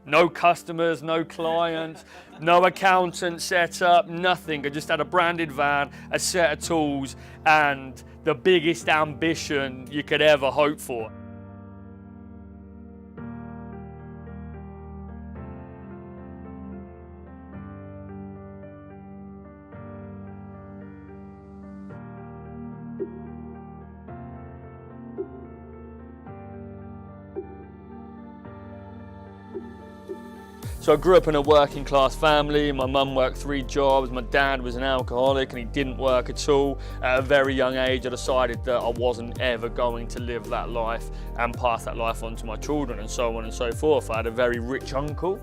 No customers, no clients, no accountant set up, nothing. I just had a branded van, a set of tools, and the biggest ambition you could ever hope for. So I grew up in a working class family. My mum worked 3 jobs. My dad was an alcoholic and he didn't work at all. At a very young age, I decided that I wasn't ever going to live that life and pass that life on to my children, and so on and so forth. I had a very rich uncle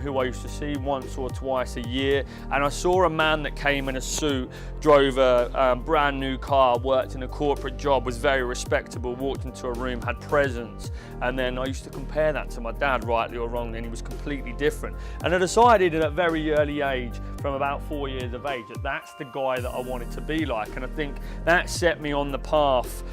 who I used to see once or twice a year, and I saw a man that came in a suit, drove a brand new car, worked in a corporate job, was very respectable, walked into a room, had presence, and then I used to compare that to my dad, rightly or wrongly, and he was completely different. And I decided at a very early age, from about 4 years of age, that that's the guy that I wanted to be like, and I think that set me on the path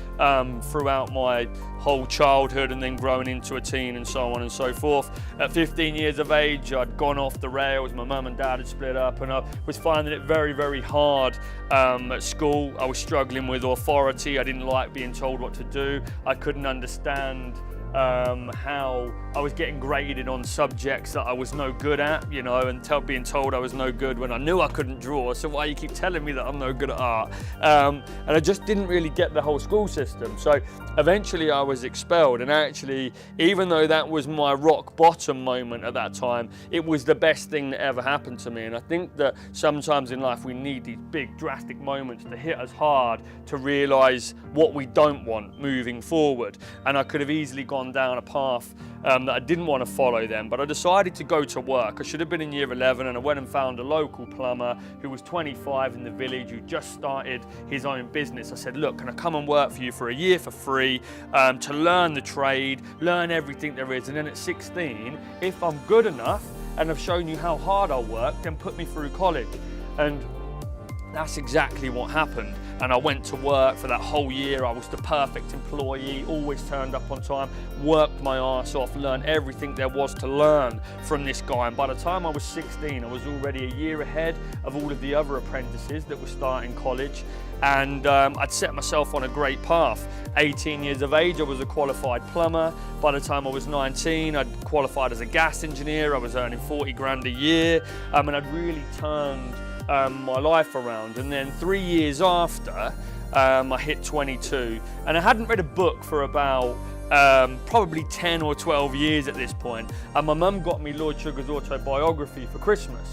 throughout my whole childhood and then growing into a teen and so on and so forth. At 15 years of age, I'd gone off the rails. My mum and dad had split up, and I was finding it very, very hard at school. I was struggling with authority. I didn't like being told what to do. I couldn't understand how I was getting graded on subjects that I was no good at, you know, and being told I was no good when I knew I couldn't draw, so why you keep telling me that I'm no good at art? And I just didn't really get the whole school system. So eventually I was expelled, and actually, even though that was my rock bottom moment at that time, it was the best thing that ever happened to me. And I think that sometimes in life we need these big drastic moments to hit us hard to realise what we don't want moving forward. And I could have easily gone down a path that I didn't want to follow then, but I decided to go to work. I should have been in year 11, and I went and found a local plumber who was 25 in the village, who just started his own business. I said, look, can I come and work for you for a year for free to learn the trade, learn everything there is, and then at 16, if I'm good enough and I've shown you how hard I'll work, then put me through college. And that's exactly what happened. And I went to work for that whole year. I was the perfect employee, always turned up on time, worked my arse off, learned everything there was to learn from this guy. And by the time I was 16, I was already a year ahead of all of the other apprentices that were starting college. And I'd set myself on a great path. 18 years of age, I was a qualified plumber. By the time I was 19, I'd qualified as a gas engineer. I was earning 40 grand a year, and I'd really turned my life around. And then 3 years after, I hit 22, and I hadn't read a book for about probably 10 or 12 years at this point. And my mum got me Lord Sugar's autobiography for Christmas.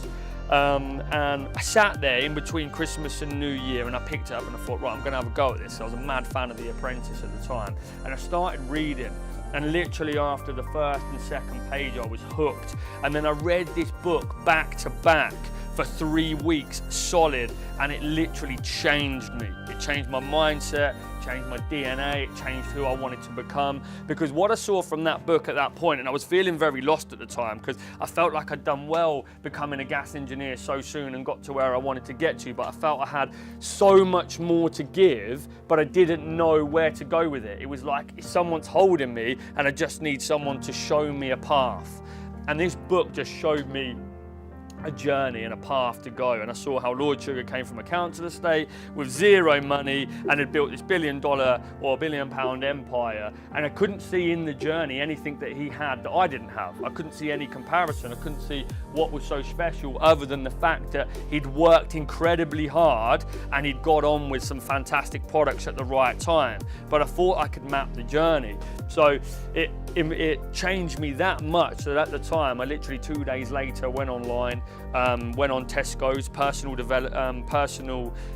And I sat there in between Christmas and New Year, and I picked it up and I thought, right, I'm going to have a go at this. I was a mad fan of The Apprentice at the time, and I started reading. And literally after the first and second page, I was hooked. And then I read this book back to back for 3 weeks solid, and it literally changed me. It changed my mindset, changed my DNA, it changed who I wanted to become. Because what I saw from that book at that point, and I was feeling very lost at the time because I felt like I'd done well becoming a gas engineer so soon and got to where I wanted to get to, but I felt I had so much more to give, but I didn't know where to go with it. It was like someone's holding me and I just need someone to show me a path. And this book just showed me a journey and a path to go. And I saw how Lord Sugar came from a council estate with zero money and had built this $1 billion or £1 billion empire, and I couldn't see in the journey anything that he had that I didn't have. I couldn't see any comparison. I couldn't see what was so special other than the fact that he'd worked incredibly hard and he'd got on with some fantastic products at the right time. But I thought I could map the journey. So it changed me that much that at the time, I literally 2 days later went online, went on Tesco's personal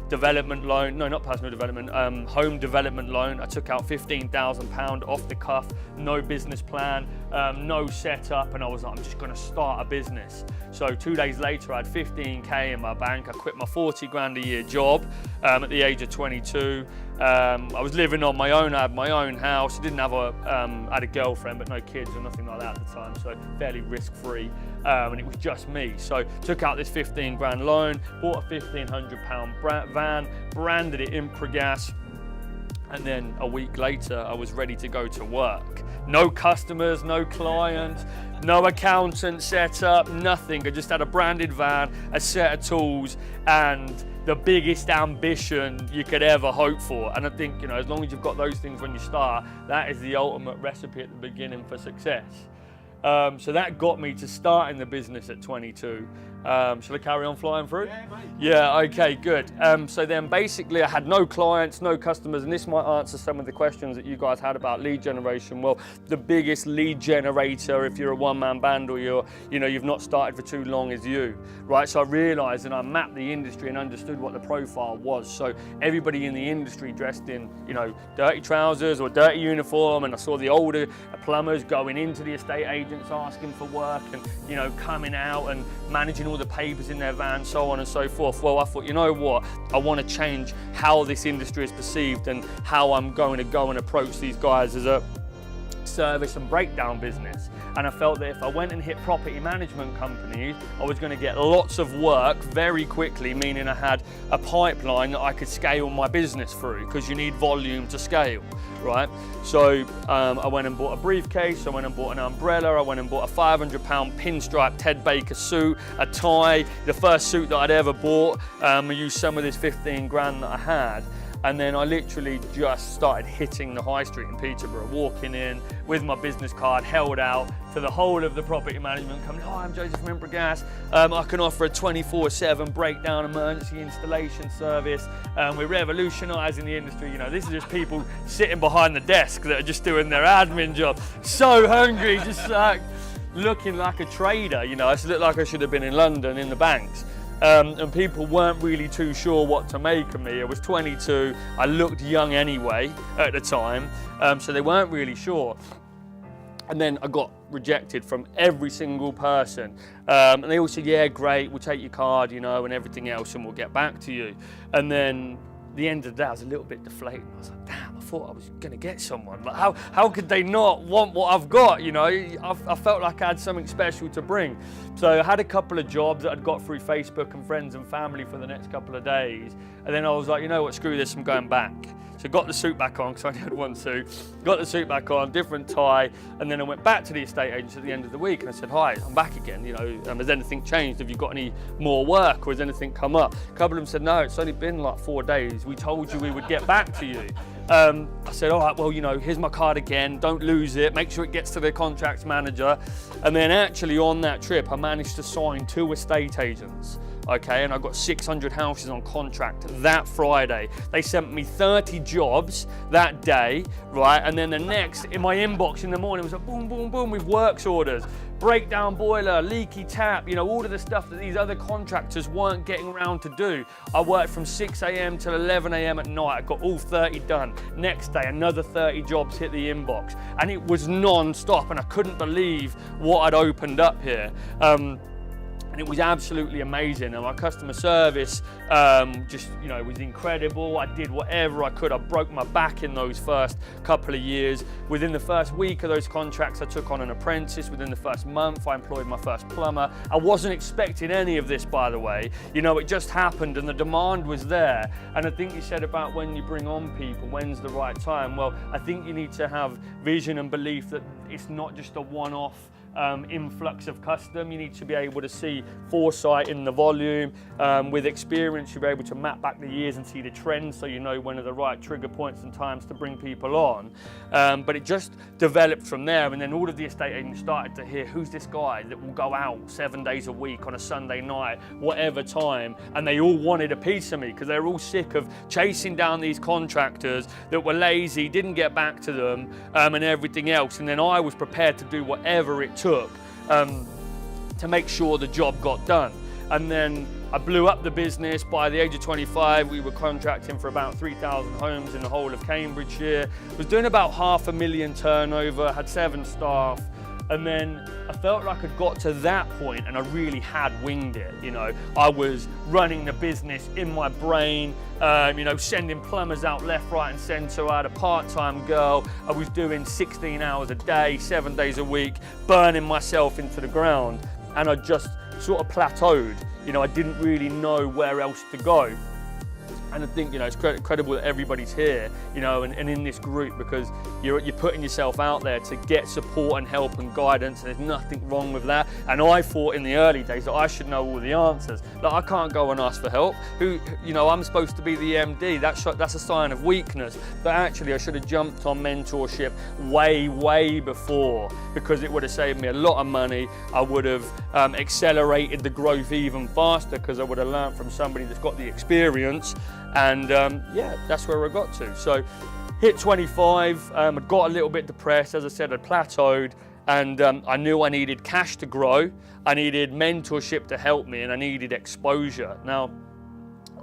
development loan, no, not personal development, home development loan. I took out £15,000 off the cuff, no business plan, no setup, and I was like, I'm just gonna start a business. So 2 days later, I had 15K in my bank. I quit my 40 grand a year job at the age of 22. I was living on my own. I had my own house. I didn't have I had a girlfriend, but no kids or nothing like that at the time, so fairly risk-free. And it was just me. So took out this 15 grand loan, bought a £1,500 van, branded it Improgas, And then a week later, I was ready to go to work. No customers, no clients, no accountant set up, nothing. I just had a branded van, a set of tools, and the biggest ambition you could ever hope for. And I think, you know, as long as you've got those things when you start, that is the ultimate recipe at the beginning for success. So that got me to starting the business at 22. Shall I carry on flying through? Yeah, mate. Yeah, okay, good. So then basically I had no clients, no customers, and this might answer some of the questions that you guys had about lead generation. Well, the biggest lead generator, if you're a one-man band or you've not started for too long, is you, right? So I realized and I mapped the industry and understood what the profile was. So everybody in the industry dressed in, you know, dirty trousers or dirty uniform, and I saw the older plumbers going into the estate agents asking for work and, you know, coming out and managing all the papers in their van, so on and so forth. Well, I thought, you know what, I want to change how this industry is perceived and how I'm going to go and approach these guys as a service and breakdown business. And I felt that if I went and hit property management companies, I was going to get lots of work very quickly, meaning I had a pipeline that I could scale my business through, because you need volume to scale, right? So I went and bought a briefcase, I went and bought an umbrella, I went and bought a £500 pinstripe Ted Baker suit, a tie, the first suit that I'd ever bought. I used some of this 15 grand that I had. And then I literally just started hitting the high street in Peterborough, walking in with my business card held out to the whole of the property management company. Hi, I'm Joseph from Improgas. I can offer a 24/7 breakdown emergency installation service. We're revolutionising the industry. You know, this is just people sitting behind the desk that are just doing their admin job. So hungry, just like looking like a trader. You know, I looked like I should have been in London in the banks. And people weren't really too sure what to make of me. I was 22, I looked young anyway at the time, so they weren't really sure. And then I got rejected from every single person. And they all said, yeah, great, we'll take your card, you know, and everything else, and we'll get back to you. And then the end of the day, I was a little bit deflated. I was like, damn, I thought I was gonna get someone. Like, how could they not want what I've got, you know? I felt like I had something special to bring. So I had a couple of jobs that I'd got through Facebook and friends and family for the next couple of days. And then I was like, you know what, screw this, I'm going back. So got the suit back on, because I only had one suit. Got the suit back on, different tie, and then I went back to the estate agents at the end of the week and I said, hi, I'm back again. You know, has anything changed? Have you got any more work, or has anything come up? A couple of them said, no, it's only been like 4 days. We told you we would get back to you. I said, all right, well, you know, here's my card again. Don't lose it. Make sure it gets to the contracts manager. And then actually on that trip, I managed to sign 2 estate agents. Okay, and I got 600 houses on contract that Friday. They sent me 30 jobs that day, right? And then the next, in my inbox in the morning, was like boom, boom, boom with works orders. Breakdown boiler, leaky tap, you know, all of the stuff that these other contractors weren't getting around to do. I worked from 6 a.m. till 11 a.m. at night. I got all 30 done. Next day, another 30 jobs hit the inbox. And it was non-stop, and I couldn't believe what I'd opened up here. And it was absolutely amazing, and my customer service just, you know, was incredible. I did whatever I could. I broke my back in those first couple of years. Within the first week of those contracts, I took on an apprentice. Within the first month, I employed my first plumber. I wasn't expecting any of this, by the way. You know, it just happened, and the demand was there. And I think you said about when you bring on people, when's the right time? Well, I think you need to have vision and belief that it's not just a one-off influx of custom. You need to be able to see foresight in the volume. With experience, you'll be able to map back the years and see the trends, so you know when are the right trigger points and times to bring people on. But it just developed from there, and then all of the estate agents started to hear, who's this guy that will go out 7 days a week on a Sunday night, whatever time, and they all wanted a piece of me, because they're all sick of chasing down these contractors that were lazy, didn't get back to them, and everything else. And then I was prepared to do whatever it took to make sure the job got done. And then I blew up the business. By the age of 25, we were contracting for about 3,000 homes in the whole of Cambridgeshire. Was doing about £500,000 turnover, had 7 staff. And then I felt like I'd got to that point and I really had winged it. You know, I was running the business in my brain, you know, sending plumbers out left, right and centre. I had a part-time girl. I was doing 16 hours a day, 7 days a week, burning myself into the ground. And I just sort of plateaued. You know, I didn't really know where else to go. And I think, it's incredible that everybody's here, and in this group, because you're putting yourself out there to get support and help and guidance, and there's nothing wrong with that. And I thought in the early days that I should know all the answers. Like, I can't go and ask for help. I'm supposed to be the MD. That's a sign of weakness. But actually, I should have jumped on mentorship way before, because it would have saved me a lot of money. I would have accelerated the growth even faster, because I would have learned from somebody that's got the experience. And that's where I got to. So hit 25, I got a little bit depressed. As I said, I plateaued, and I knew I needed cash to grow. I needed mentorship to help me, and I needed exposure. Now,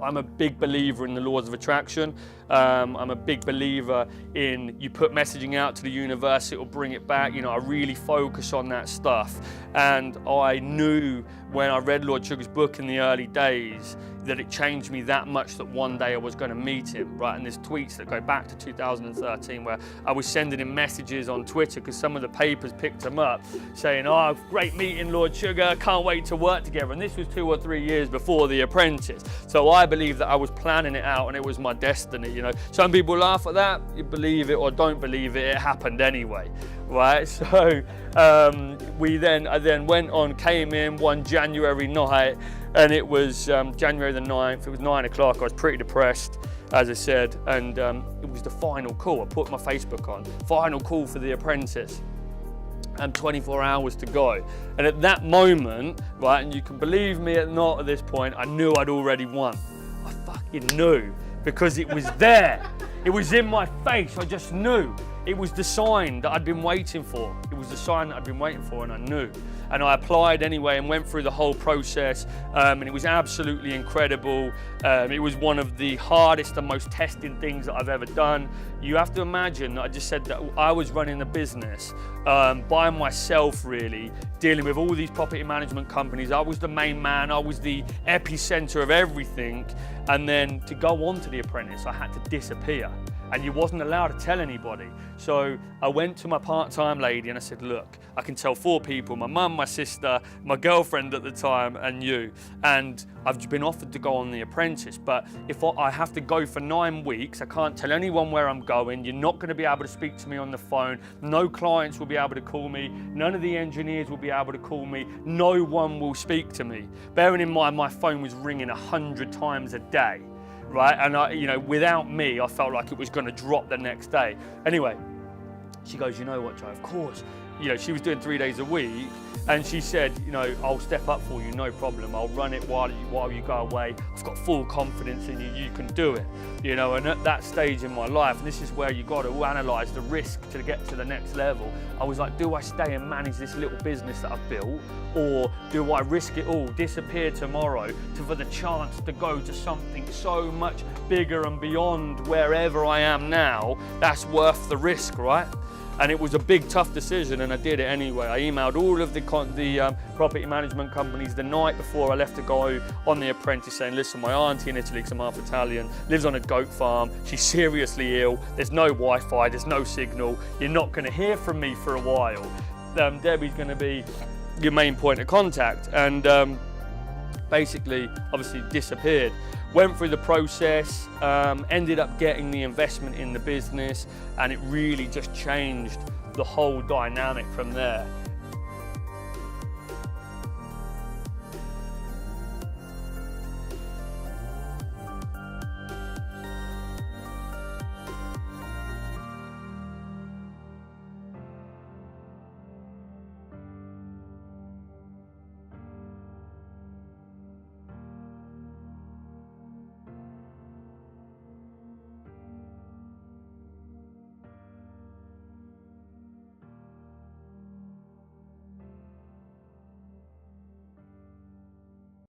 I'm a big believer in the laws of attraction. I'm a big believer in you put messaging out to the universe, it will bring it back. I really focus on that stuff. And I knew when I read Lord Sugar's book in the early days that it changed me that much that one day I was going to meet him, right? And there's tweets that go back to 2013 where I was sending him messages on Twitter because some of the papers picked him up saying, oh, great meeting Lord Sugar, can't wait to work together. And this was 2 or 3 years before The Apprentice. So I believe that I was planning it out and it was my destiny, Some people laugh at that, you believe it or don't believe it, it happened anyway, right? So I then went on, came in one January night, and it was January the 9th, it was 9 o'clock, I was pretty depressed, as I said, and it was the final call. I put my Facebook on, final call for The Apprentice, and 24 hours to go. And at that moment, right, and you can believe me or not at this point, I knew I'd already won. I fucking knew, because it was there. It was in my face, I just knew. It was the sign that I'd been waiting for. It was the sign that I'd been waiting for, and I knew. And I applied anyway and went through the whole process, and it was absolutely incredible. It was one of the hardest and most testing things that I've ever done. You have to imagine that I just said that I was running a business by myself, really, dealing with all these property management companies. I was the main man, I was the epicenter of everything. And then to go on to The Apprentice, I had to disappear. And you wasn't allowed to tell anybody. So I went to my part-time lady and I said, look, I can tell 4 people, my mum, my sister, my girlfriend at the time, and you. And I've been offered to go on The Apprentice, but if I have to go for 9 weeks, I can't tell anyone where I'm going. You're not gonna be able to speak to me on the phone. No clients will be able to call me. None of the engineers will be able to call me. No one will speak to me. Bearing in mind, my phone was ringing 100 times a day. Right, and without me, I felt like it was going to drop the next day. Anyway, she goes, you know what, Joe, of course. She was doing 3 days a week, and she said, I'll step up for you, no problem. I'll run it while you go away. I've got full confidence in you, you can do it. And at that stage in my life, and this is where you got to analyze the risk to get to the next level. I was like, do I stay and manage this little business that I've built, or do I risk it all, disappear tomorrow, for the chance to go to something so much bigger and beyond wherever I am now? That's worth the risk, right? And it was a big, tough decision, and I did it anyway. I emailed all of the property management companies the night before I left to go on The Apprentice, saying, listen, my auntie in Italy, because I'm half Italian, lives on a goat farm. She's seriously ill. There's no Wi-Fi, there's no signal. You're not going to hear from me for a while. Debbie's going to be your main point of contact. And basically, obviously disappeared. Went through the process, ended up getting the investment in the business, and it really just changed the whole dynamic from there.